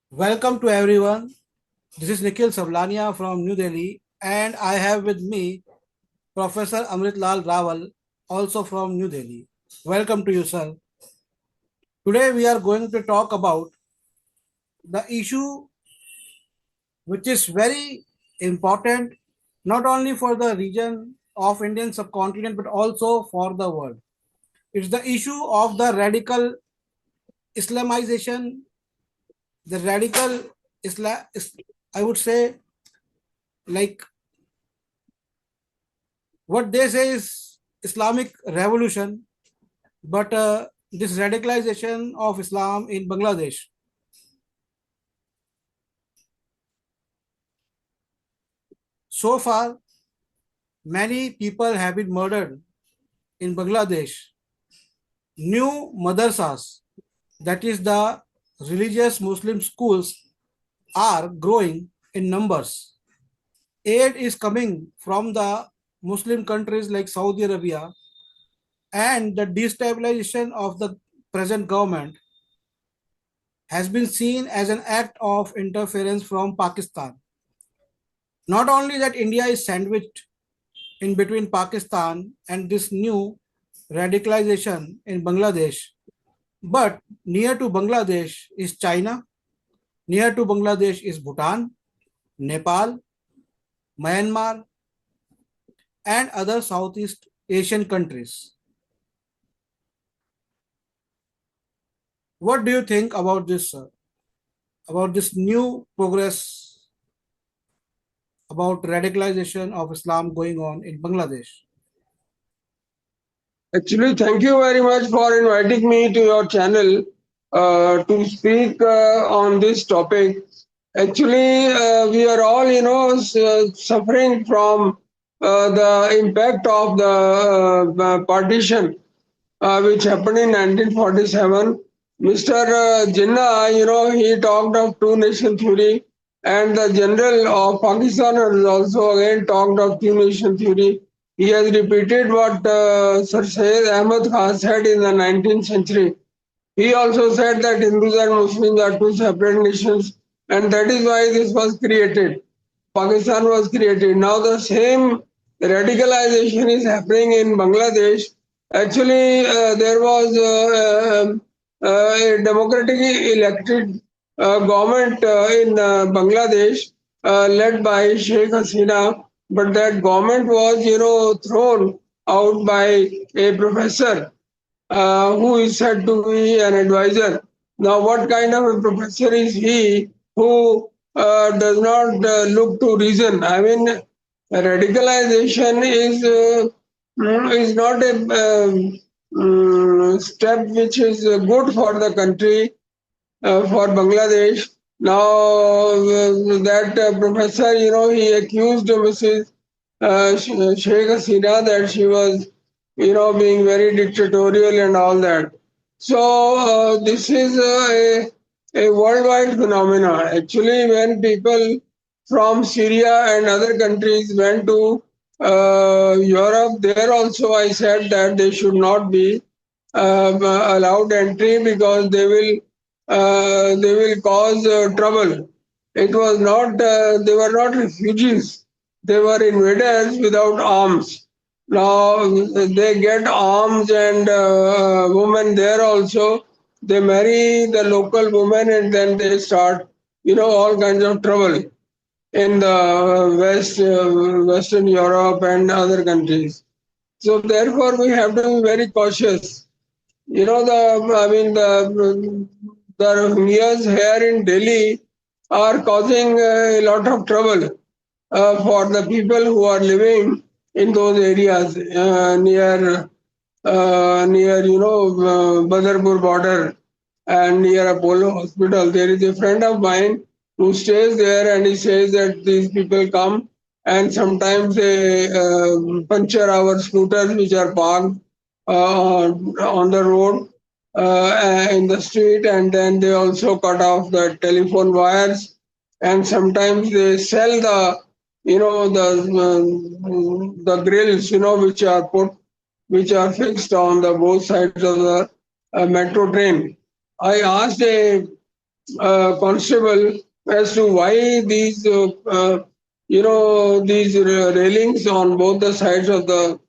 Welcome to everyone. This is Nikhil Sablania from New Delhi, and I have with me Professor Amrit Rawal, also from New Delhi. Welcome to you, sir. Today we are going to talk about the issue which is very important not only for the region of Indian subcontinent but also for the world. It's the issue of the radical Islamization, the radical Islam. I would say like what they say is Islamic revolution, but this radicalization of Islam in Bangladesh. So far, many people have been murdered in Bangladesh. New madrasas, that is the religious Muslim schools, are growing in numbers. Aid is coming from the Muslim countries like Saudi Arabia, and the destabilization of the present government has been seen as an act of interference from Pakistan. Not only that India is sandwiched in between Pakistan and this new radicalization in Bangladesh, but near to Bangladesh is China, near to Bangladesh is Bhutan, Nepal, Myanmar, and other Southeast Asian countries. What do you think about this, sir? About this new progress about radicalization of Islam going on in Bangladesh? Actually, thank you very much for inviting me to your channel to speak on this topic. Actually, we are all, suffering from the impact of the partition which happened in 1947. Mr. Jinnah, he talked of two nation theory, and the general of Pakistan has also again talked of two nation theory. He has repeated what Sir Syed Ahmad Khan said in the 19th century. He also said that Hindus and Muslims are two separate nations, and that is why this was created. Pakistan was created. Now the same radicalization is happening in Bangladesh. Actually, there was a democratically elected government in Bangladesh led by Sheikh Hasina, but that government was, thrown out by a professor who is said to be an advisor. Now, what kind of a professor is he who does not look to reason? I mean, radicalization is not a step which is good for the country, for Bangladesh. Now, that professor, he accused Mrs. Sheikh Hasina that she was, being very dictatorial and all that. So this is a worldwide phenomenon. Actually, when people from Syria and other countries went to Europe, there also I said that they should not be allowed entry because they will cause trouble. It was not they were not refugees; they were invaders without arms. Now they get arms and women there also. They marry the local woman and then they start, all kinds of trouble in the Western Europe and other countries. So therefore, we have to be very cautious. The Rohingyas here in Delhi are causing a lot of trouble for the people who are living in those areas near Badarpur border and near Apollo Hospital. There is a friend of mine who stays there, and he says that these people come and sometimes they puncture our scooters which are parked on the road in the street, and then they also cut off the telephone wires, and sometimes they sell the grills, which are fixed on the both sides of the metro train. I asked a constable as to why these these railings on both the sides of the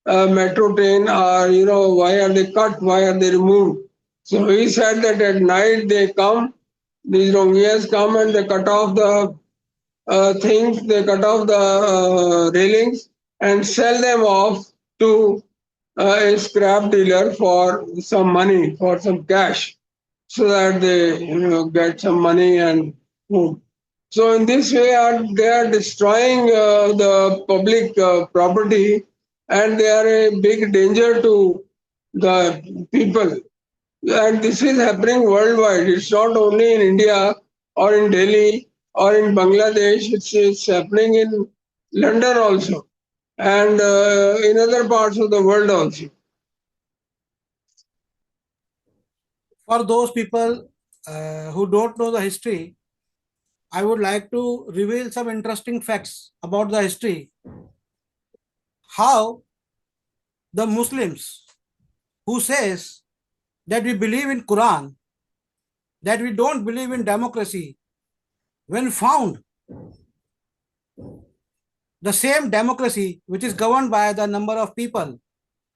metro train are, why are they cut, why are they removed. So he said that at night they come, these Rohingyas come and they cut off the things, they cut off the railings and sell them off to a scrap dealer for some money, for some cash, so that they get some money and food. So in this way, they are destroying the public property, and they are a big danger to the people. And this is happening worldwide. It's not only in India or in Delhi or in Bangladesh. It's happening in London also, and in other parts of the world also. For those people who don't know the history, I would like to reveal some interesting facts about the history. How the Muslims who says that we believe in Quran, that we don't believe in democracy, when found the same democracy which is governed by the number of people,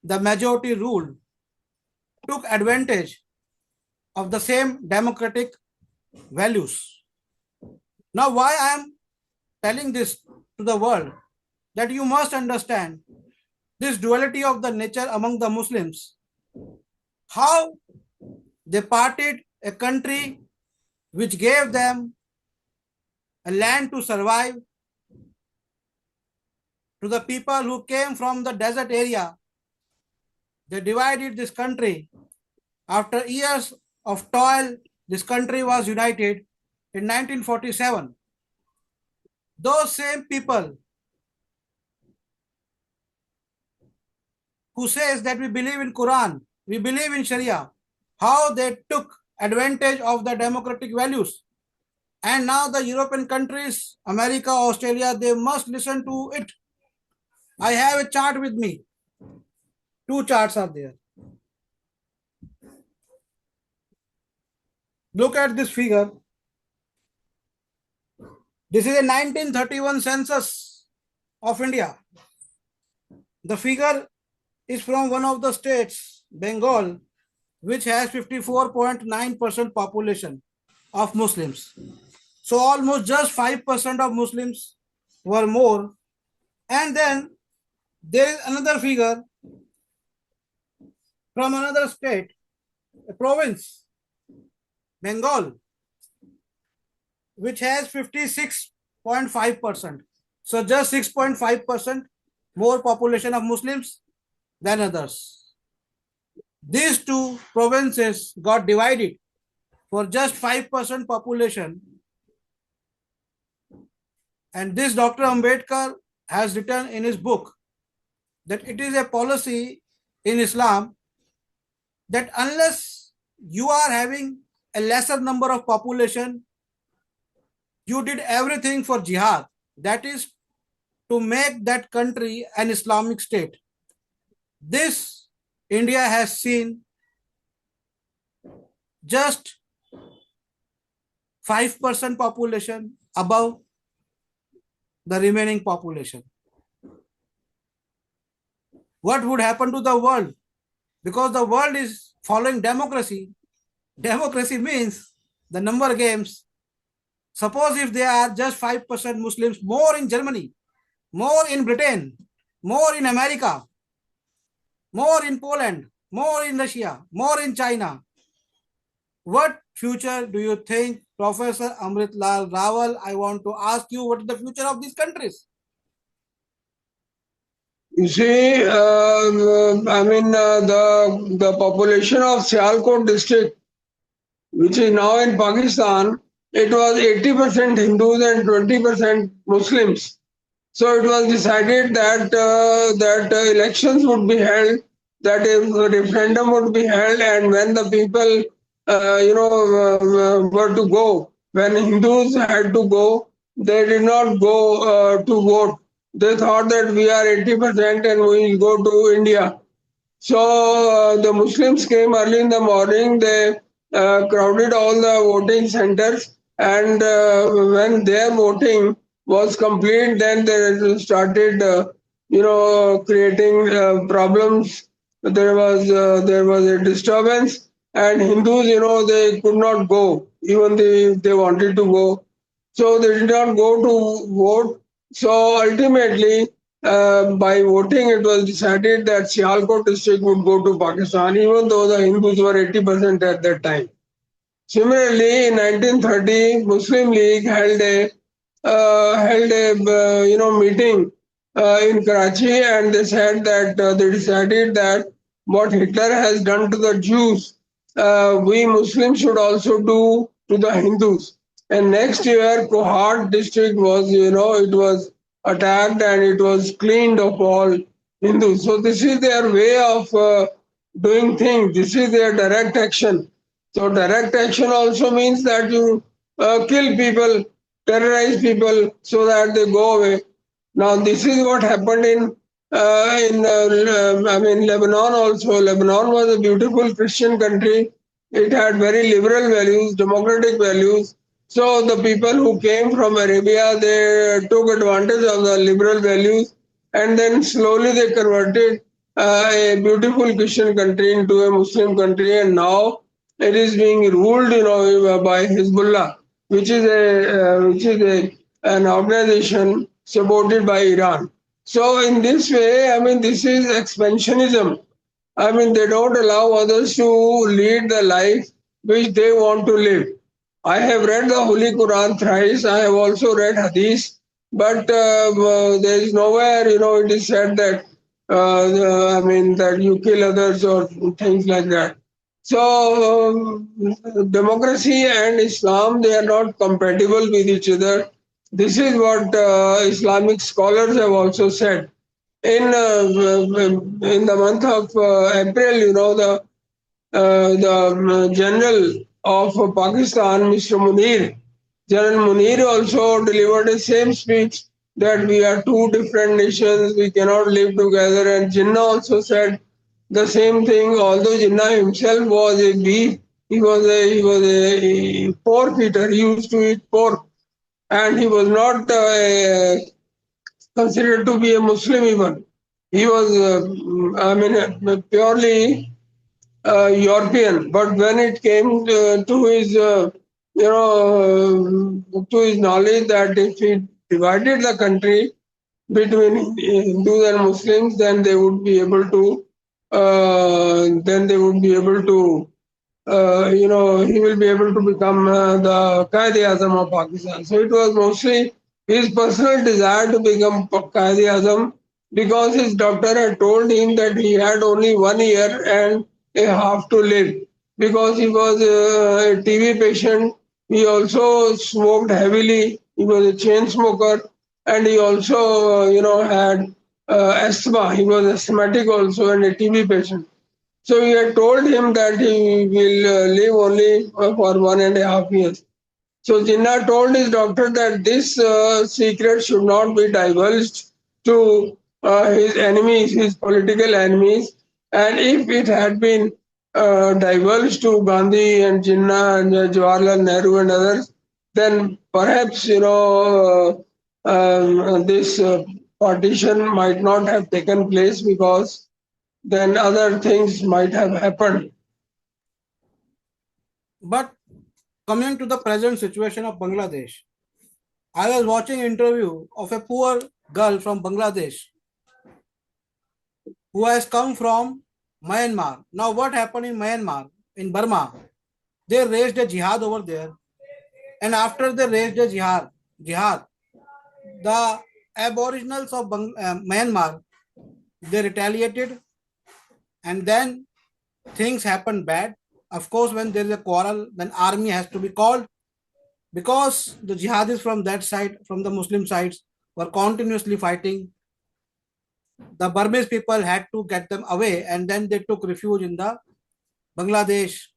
the majority rule, took advantage of the same democratic values. Now, why I am telling this to the world, that you must understand this duality of the nature among the Muslims, how they parted a country which gave them a land to survive to the people who came from the desert area. They divided this country. After years of toil, this country was united in 1947. Those same people who says that we believe in Quran, we believe in Sharia, how they took advantage of the democratic values. And now the European countries, America, Australia, they must listen to it. I have a chart with me. Two charts are there. Look at this figure. This is a 1931 census of India. The figure is from one of the states, Bengal, which has 54.9% population of Muslims. So almost just 5% of Muslims were more. And then there is another figure from another state, a province, Bengal, which has 56.5%. So just 6.5% more population of Muslims than others. These two provinces got divided for just 5% population. And this Dr. Ambedkar has written in his book that it is a policy in Islam that unless you are having a lesser number of population, you did everything for jihad. That is to make that country an Islamic state. This India has seen just 5% population above the remaining population. What would happen to the world? Because the world is following democracy. Democracy means the number games. Suppose if there are just 5% Muslims more in Germany, more in Britain, more in America, more in Poland, more in Russia, more in China, what future do you think, Professor Amrit Lal Rawal? I want to ask you, what is the future of these countries? You see, the population of Sialkot district, which is now in Pakistan, it was 80% Hindus and 20% Muslims. So it was decided that elections would be held, that a referendum would be held, and when the people, were to go, when Hindus had to go, they did not go to vote. They thought that we are 80% and we will go to India. So the Muslims came early in the morning. They crowded all the voting centers, and when their voting was complete, then they started, creating problems. There was a disturbance, and Hindus, they could not go, even they wanted to go, so they did not go to vote. So ultimately, by voting, it was decided that Sialkot district would go to Pakistan, even though the Hindus were 80% at that time. Similarly, in 1930, Muslim League held a meeting in Karachi, and they said that they decided that what Hitler has done to the Jews, we Muslims should also do to the Hindus. And next year, Kohat district was, it was attacked and it was cleaned of all Hindus. So this is their way of doing things. This is their direct action. So direct action also means that you kill people, terrorize people so that they go away. Now this is what happened in Lebanon also. Lebanon was a beautiful Christian country. It had very liberal values, democratic values. So the people who came from Arabia, they took advantage of the liberal values, and then slowly they converted a beautiful Christian country into a Muslim country, and now it is being ruled, by Hezbollah, which is an organization supported by Iran. So in this way, I mean, this is expansionism. I mean, they don't allow others to lead the life which they want to live. I have read the Holy Quran thrice. I have also read Hadith, but there is nowhere, it is said that, that you kill others or things like that. So, democracy and Islam, they are not compatible with each other. This is what Islamic scholars have also said. In the month of April, the general of Pakistan, Mr. Munir, General Munir also delivered the same speech that we are two different nations, we cannot live together. And Jinnah also said the same thing. Although Jinnah himself was a beef, he was a pork eater. He used to eat pork, and he was not considered to be a Muslim even. He was, purely European. But when it came to his knowledge that if he divided the country between Hindus and Muslims, then they would be able to, he will be able to become the Qaid-e-Azam of Pakistan. So it was mostly his personal desire to become Qaid-e-Azam, because his doctor had told him that he had only 1 year and a half to live, because he was a TB patient. He also smoked heavily. He was a chain smoker, and he also, had asthma. He was asthmatic also and a TB patient. So he had told him that he will live only for 1.5 years. So Jinnah told his doctor that this secret should not be divulged to his enemies, his political enemies. And if it had been divulged to Gandhi and Jinnah and Jawaharlal Nehru and others, then perhaps, this partition might not have taken place, because then other things might have happened. But coming to the present situation of Bangladesh, I was watching an interview of a poor girl from Bangladesh who has come from Myanmar. Now, what happened in Myanmar, in Burma? They raised a jihad over there, and after they raised a jihad, the aboriginals of Myanmar, they retaliated, and then things happened bad. Of course, when there is a quarrel, then army has to be called, because the jihadis from that side, from the Muslim sides, were continuously fighting. The Burmese people had to get them away, and then they took refuge in the Bangladesh.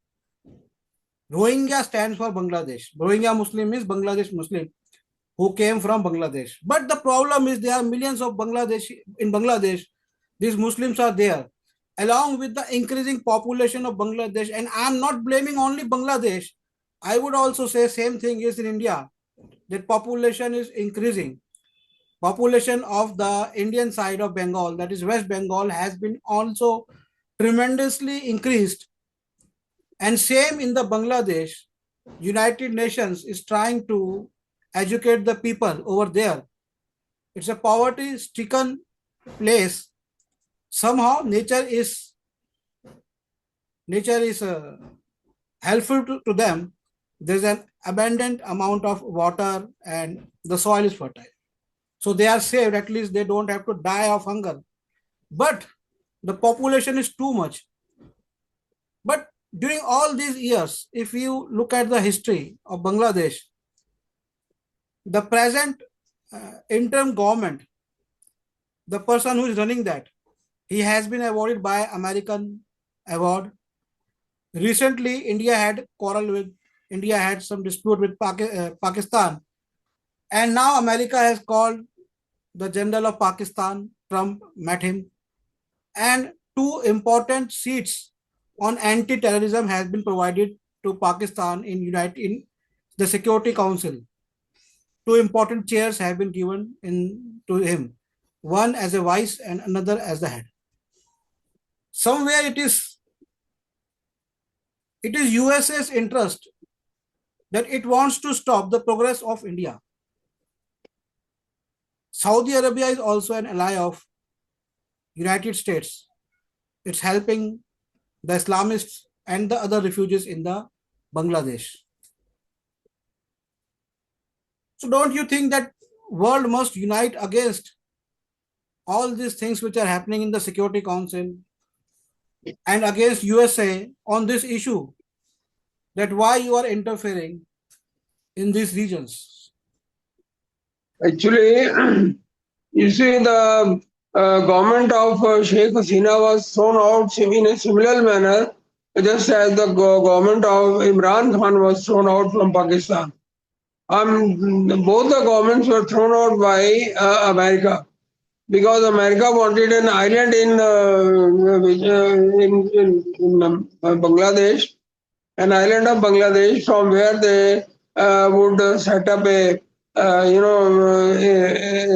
Rohingya stands for Bangladesh. Rohingya Muslim is Bangladesh Muslim who came from Bangladesh. But the problem is there are millions of Bangladesh in Bangladesh. These Muslims are there. along with the increasing population of Bangladesh, and I'm not blaming only Bangladesh, I would also say same thing is in India, that population is increasing. Population of the Indian side of Bengal, that is West Bengal, has been also tremendously increased. And same in the Bangladesh, United Nations is trying to educate the people over there. It's a poverty stricken place. Somehow nature is helpful to them. There's an abundant amount of water and the soil is fertile. So they are saved, at least they don't have to die of hunger. But the population is too much. But during all these years, if you look at the history of Bangladesh, the present interim government, the person who is running that, he has been awarded by American award. Recently, India had some dispute with Pakistan, and now America has called the general of Pakistan. Trump met him, and two important seats on anti-terrorism has been provided to Pakistan in the Security Council. Two important chairs have been given in to him, one as a vice and another as the head. Somewhere it is USA's interest that it wants to stop the progress of India. Saudi Arabia is also an ally of United States. It's helping the Islamists and the other refugees in the Bangladesh. So don't you think that world must unite against all these things which are happening in the Security Council and against USA on this issue, that why you are interfering in these regions? Actually, you see, the government of Sheikh Hasina was thrown out in a similar manner, just as the government of Imran Khan was thrown out from Pakistan. Both the governments were thrown out by America because America wanted an island in Bangladesh, an island of Bangladesh from where they would set up a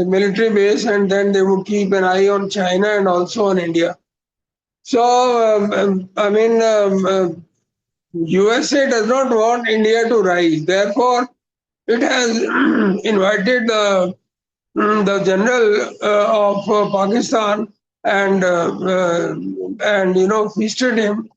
military base, and then they would keep an eye on China and also on India. So, USA does not want India to rise. Therefore, it has invited the general of Pakistan and feasted him.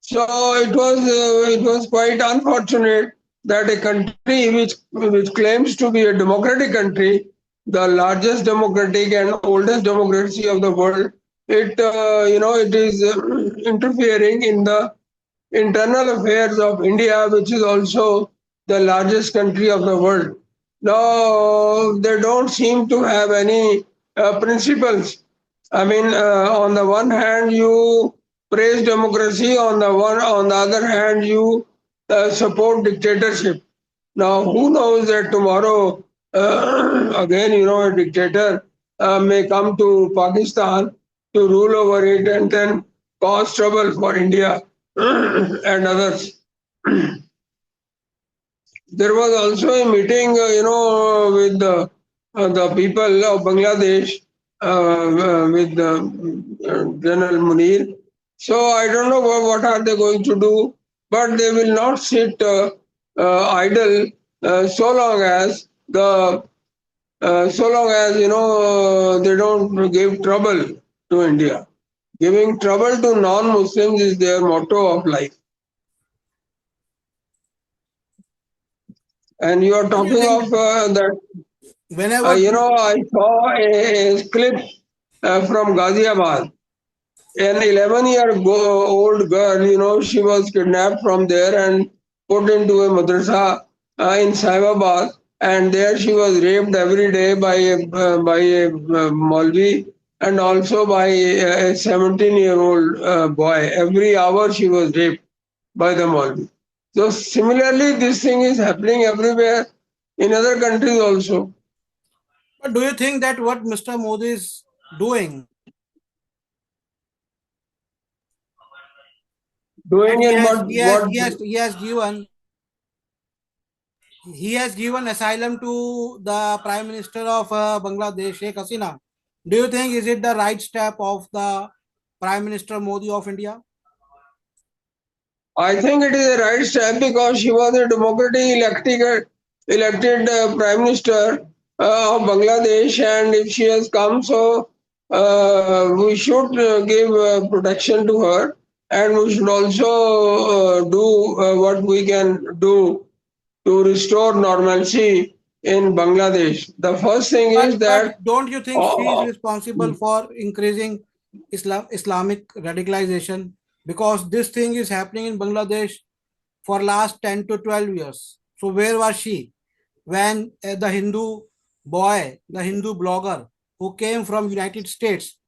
So it was quite unfortunate that a country which claims to be a democratic country, the largest democratic and oldest democracy of the world, it is interfering in the internal affairs of India, which is also the largest country of the world. Now, they don't seem to have any principles. I mean, on the one hand, you praise democracy; on the other hand, you support dictatorship. Now, who knows that tomorrow, again, a dictator may come to Pakistan to rule over it and then cause trouble for India and others. There was also a meeting, with the people of Bangladesh, with General Munir. So I don't know what are they going to do, but they will not sit idle so long as they don't give trouble to India. Giving trouble to non-Muslims is their motto of life. And you are Don't you talking think of that. whenever I saw a clip from Ghaziabad. An 11-year-old girl, she was kidnapped from there and put into a madrasa in Saibabad, and there she was raped every day by a Maulvi and also by a 17-year-old boy. Every hour she was raped by the Maulvi. So similarly, this thing is happening everywhere in other countries also. but do you think that what Mr. Modi is doing and doing in what he has given asylum to the Prime Minister of Bangladesh, Sheikh Hasina. Do you think is it the right step of the Prime Minister Modi of India? I think it is a right step because she was a democratically elected prime minister of Bangladesh, and if she has come, so we should give protection to her, and we should also do what we can do to restore normalcy in Bangladesh. The first thing But is that don't you think she is uh, responsible for increasing Islamic radicalization? Because this thing is happening in Bangladesh for last 10 to 12 years. So where was she when the Hindu boy, the Hindu blogger who came from United States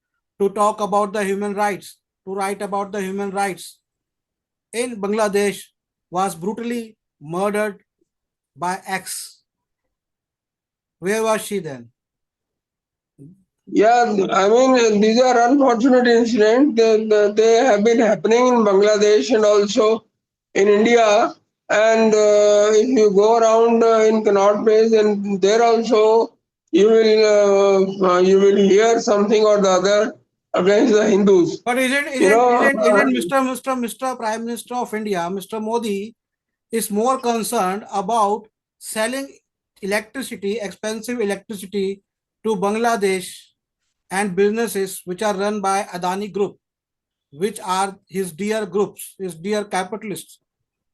to talk about the human rights, to write about the human rights in Bangladesh was brutally murdered by X? Where was she then? yeah, I mean, these are unfortunate incidents. They have been happening in Bangladesh and also in India. And if you go around in Connaught Place, and there also you will hear something or the other against the Hindus. But You know, isn't Mr. Prime Minister of India, Mr. Modi, is more concerned about selling electricity, expensive electricity to Bangladesh and businesses which are run by Adani Group, which are his dear groups, his dear capitalists,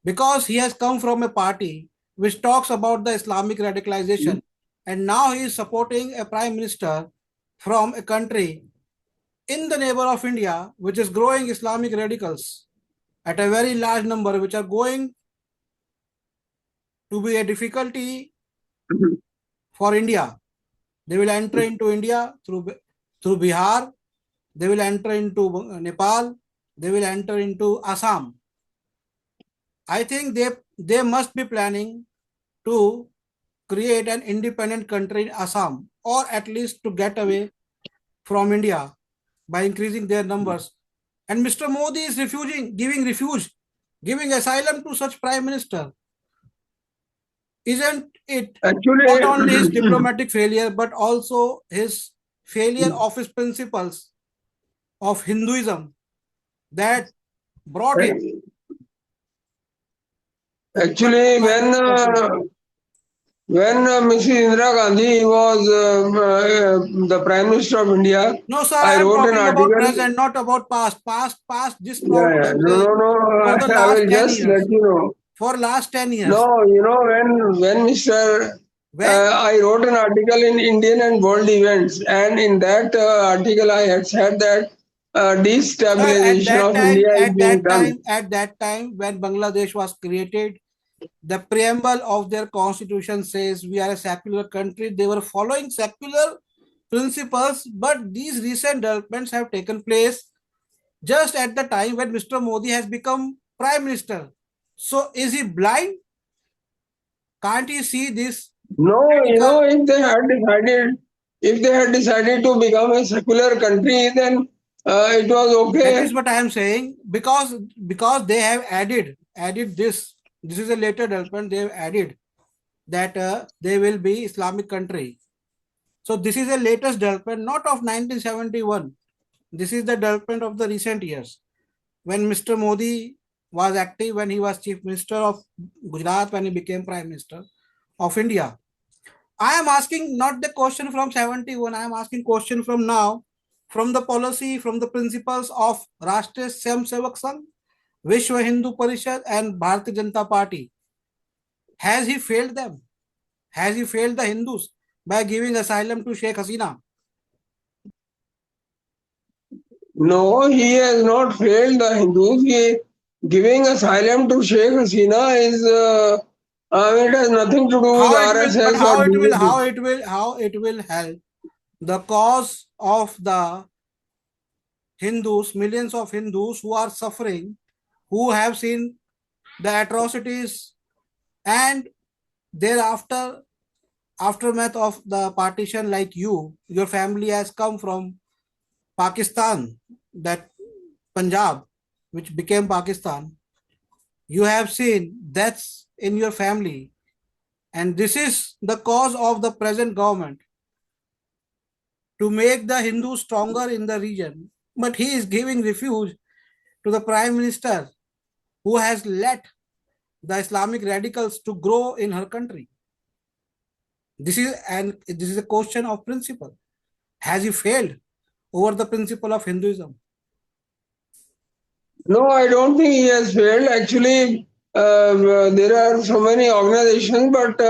because he has come from a party which talks about the Islamic radicalization, and now he is supporting a prime minister from a country in the neighbor of India, which is growing Islamic radicals at a very large number, which are going to be a difficulty for India. They will enter into India through Bihar. They will enter into Nepal. They will enter into Assam. I think they must be planning to create an independent country in Assam, or at least to get away from India by increasing their numbers. And Mr. Modi is giving asylum to such prime minister. Isn't it not only his actually, diplomatic failure, but also his failure of his principles of Hinduism that brought him to become actually, prime minister of India? when Mrs. Indira Gandhi was the Prime Minister of India, No, sir, I I am wrote an talking about article. present, not about past. Past, this Yeah, problem yeah. I'm No, no, saying no. for the I last will 10 just let years. you know. For last 10 No, years. when Mr. When I wrote an article in Indian and World Events, and in that article I had said that Sir, destabilization of India is being done. at that time, when Bangladesh was created, the preamble of their constitution says we are a secular country. They were following secular principles, but these recent developments have taken place just at the time when Mr. Modi has become prime minister. So is he blind? Can't he see this No, radical? if they had decided to become a secular country, then it was That is okay. what I am saying, because they have added this. This is a later development. They have added that they will be Islamic country. So this is a latest development, not of 1971. This is the development of the recent years when Mr. Modi was active, when he was chief minister of Gujarat, when he became prime minister of India. I am asking not the question from 71. I am asking question from now, from the policy, from the principles of Rashtriya Swayamsevak Sangh, Vishwa Hindu Parishad, and Bharatiya Janata Party. Has he failed them? Has he failed the Hindus by giving asylum to Sheikh Hasina? No, he has not failed the Hindus. Giving asylum to Sheikh Hasina is, it has nothing to do with How it will, but RSS or BJP. how it will help the cause of the Hindus, millions of Hindus who are suffering, who have seen the atrocities and thereafter aftermath of the partition. Like your family has come from Pakistan, that Punjab, which became Pakistan. You have seen deaths in your family, and this is the cause of the present government to make the Hindus stronger in the region. But he is giving refuge to the Prime Minister who has let the Islamic radicals to grow in her country. This is a question of principle. Has he failed over the principle of Hinduism? No, I don't think he has failed. Actually, there are so many organizations, but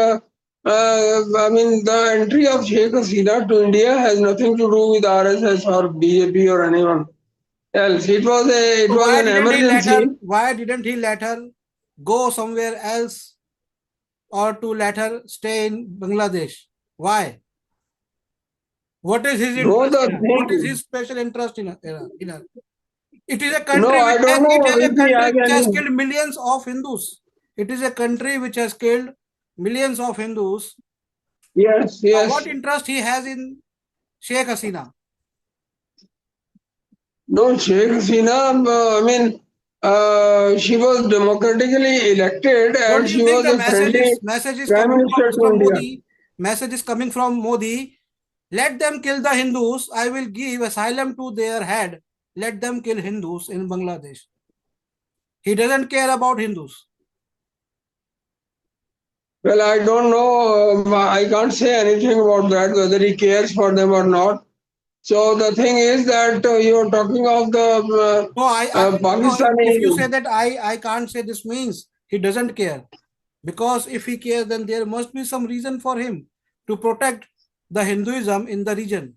I mean, the entry of Sheikh Hasina to India has nothing to do with RSS or BJP or anyone else. It So was why an didn't he let emergency. her? Why didn't he let her go somewhere else or to let her stay in Bangladesh? Why? What is his No, interest the in her? What is thing. his special interest in her? It is a No, country I don't it know is a if he country has which has any. killed millions of Hindus. It is a country which has killed millions of Hindus. Yes, Now, what yes. interest he has in Sheikh Hasina? No, Sheikh Hasina, I mean, she was democratically elected Don't and you she think was the a friendly message is prime coming from minister to Mr. India. Modi? Message is coming from Modi. Let them kill the Hindus. I will give asylum to their head. Let them kill Hindus in Bangladesh. He doesn't care about Hindus. Well, I don't know. I can't say anything about that, whether he cares for them or not. So the thing is that you're talking of the No, no. If you say Pakistani. that, I can't say this means he doesn't care. Because if he cares, then there must be some reason for him to protect the Hinduism in the region.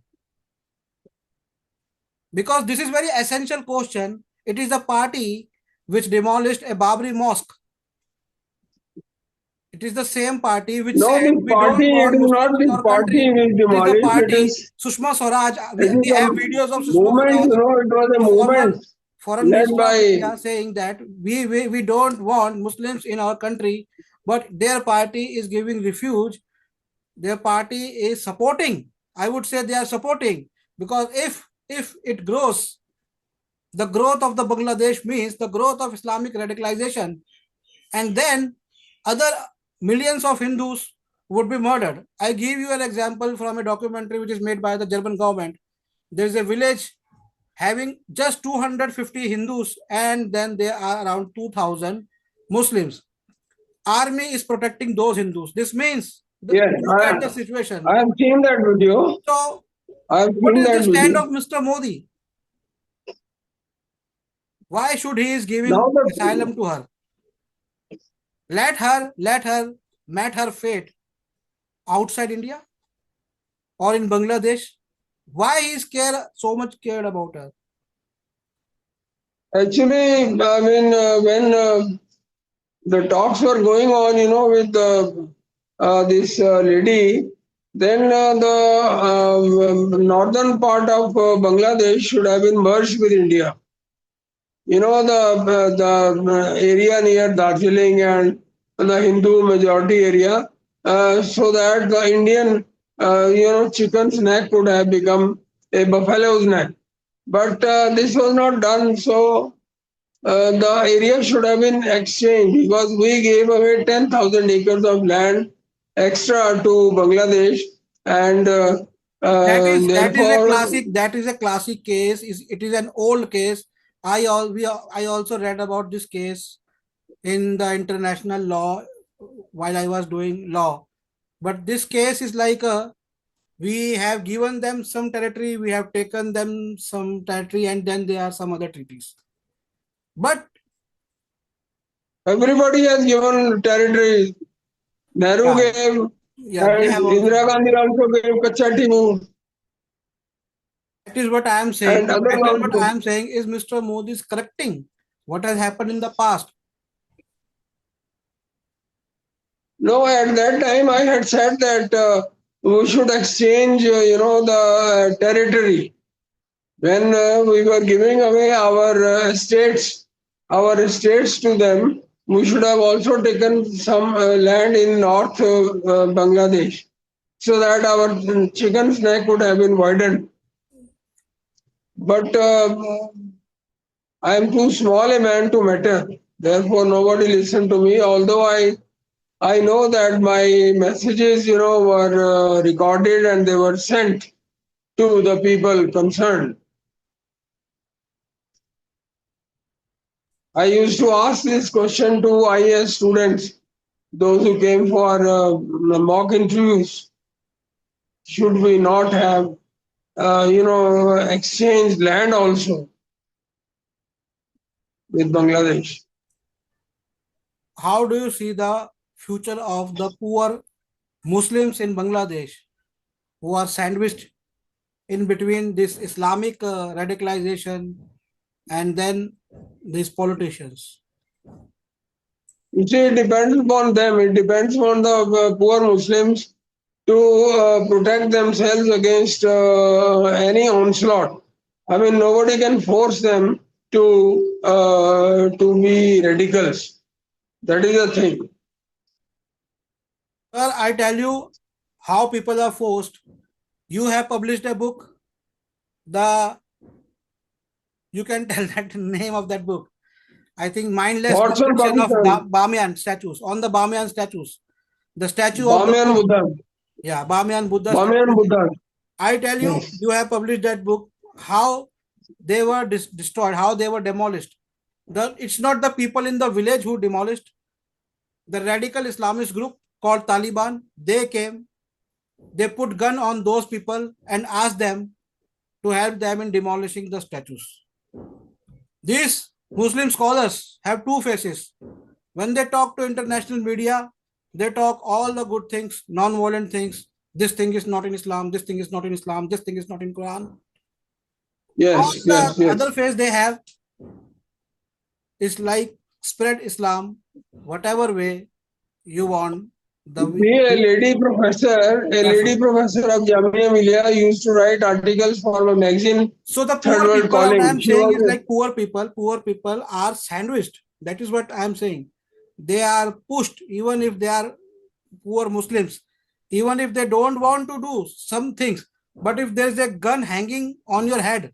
Because this is very essential question. It is the party which demolished a Babri mosque. It is the same party which No, said this we don't party, it want is not Muslims in this our party country. which It is the demolished, party Sushma Swaraj. it We is have a videos of Sushma movement, Swaraj, it was a the former movement foreign led minister of by. India, saying that we don't want Muslims in our country, but their party is giving refuge. Their party is supporting. I would say they are supporting because if it grows, the growth of the Bangladesh means the growth of Islamic radicalization, and then other millions of Hindus would be murdered. I give you an example from a documentary which is made by the German government. There is a village having just 250 Hindus, and then there are around 2,000 Muslims. Army is protecting those Hindus. This means Yes, look at the situation. I have seen that video. So, I have what seen is the that stand video. of Mr. Modi? Why should he is Now giving the asylum to her? Let her meet her fate outside India or in Bangladesh. Why he is so much cared about her? actually, I mean, when the talks were going on, with this lady, then the northern part of Bangladesh should have been merged with India. The area near Darjeeling and the Hindu majority area, so that the Indian, chicken's neck could have become a buffalo's neck. But this was not done, so the area should have been exchanged because we gave away 10,000 acres of land extra to Bangladesh, and That is a therefore, classic case. It is an old case. I also read about this case in the international law while I was doing law. But this case is like a we have given them some territory, we have taken them some territory, and then there are some other treaties. But everybody has given territory. Nehru yeah, gave, yeah, they and have also Indira given. Gandhi also gave Kacha Timu, That is what I am saying. and others That is what I also. am saying is Mr. Modi is correcting what has happened in the past. No, at that time I had said that we should exchange, the territory. When we were giving away our estates to them, we should have also taken some land in North Bangladesh, so that our chicken's neck would have been widened. But I am too small a man to matter. Therefore, nobody listened to me. Although I know that my messages, were recorded and they were sent to the people concerned. I used to ask this question to IAS students, those who came for mock interviews. Should we not have, exchanged land also with Bangladesh? How do you see the future of the poor Muslims in Bangladesh who are sandwiched in between this Islamic radicalization and then these politicians? You see, it depends upon them. It depends on the poor Muslims to protect themselves against any onslaught. I mean, nobody can force them to be radicals. That is the thing. Sir, I tell you how people are forced. You have published a book. The you can tell that name of that book. I think mindless Thoughts on destruction of Pakistan, Bamiyan statues. On the Bamiyan statues, the statue of the Bamiyan Buddha, yeah Bamiyan Buddha Bamiyan statue. Buddha. I tell you, Yes. you have published that book. How they were destroyed, how they were demolished. It's not the people in the village who demolished. The radical Islamist group called Taliban. They came. They put gun on those people and asked them to help them in demolishing the statues. These Muslim scholars have two faces. When they talk to international media, they talk all the good things, non-violent things. This thing is not in Islam. This thing is not in Islam. This thing is not in Quran. On Yes, the yes, yes. other face they have is like spread Islam, whatever way you want. The See, a yeah, lady sorry. professor of Jamia Millia used to write articles for a magazine, So the Third poor World people, what I Calling. am She saying is was like poor people are sandwiched. That is what I am saying. They are pushed, even if they are poor Muslims, even if they don't want to do some things. But if there's a gun hanging on your head,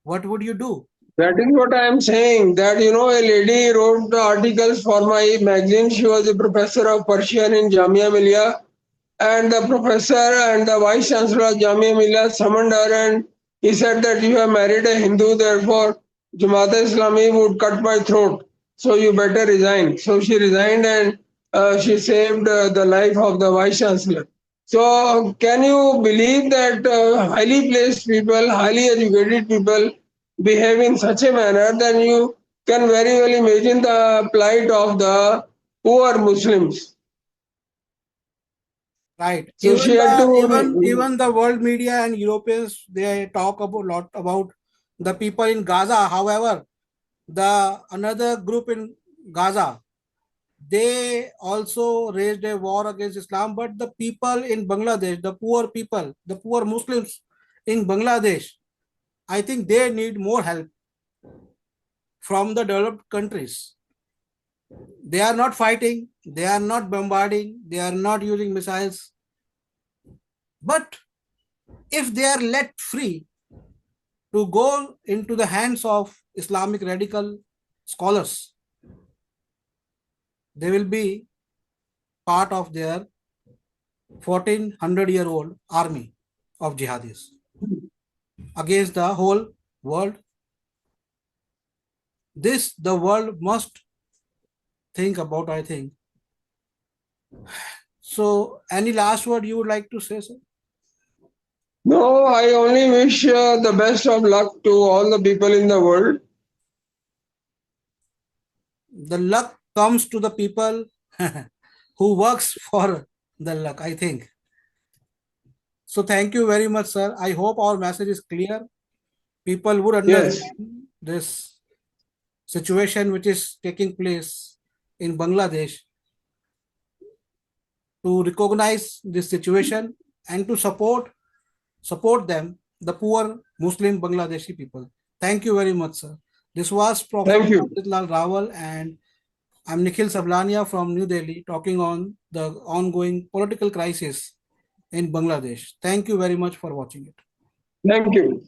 what would you do? That is what I am saying. That a lady wrote the articles for my magazine. She was a professor of Persian in Jamia Millia, and the professor and the vice chancellor of Jamia Millia summoned her, and he said that you have married a Hindu, therefore Jamaat Islami would cut my throat. So you better resign. So she resigned, and she saved the life of the vice chancellor. So can you believe that highly placed people, highly educated people behave in such a manner? Then you can very well imagine the plight of the poor Muslims. Right. So she had to. Even the world media and Europeans, they talk about lot about the people in Gaza. However, the another group in Gaza, they also raised a war against Islam. But the people in Bangladesh, the poor people, the poor Muslims in Bangladesh, I think they need more help from the developed countries. They are not fighting, they are not bombarding, they are not using missiles. But if they are let free to go into the hands of Islamic radical scholars, they will be part of their 1400-year-old army of jihadis against the whole world. This the world must think about, I think. So, any last word you would like to say, sir? No, I only wish the best of luck to all the people in the world. The luck comes to the people who works for the luck, I think. So, thank you very much, sir. I hope our message is clear. People would Yes, understand this situation which is taking place in Bangladesh, to recognize this situation and to support them, the poor Muslim Bangladeshi people. Thank you very much, sir. This was Professor thank you. Amrit Rawal, and I'm Nikhil Sablania from New Delhi, talking on the ongoing political crisis in Bangladesh. Thank you very much for watching it. Thank you.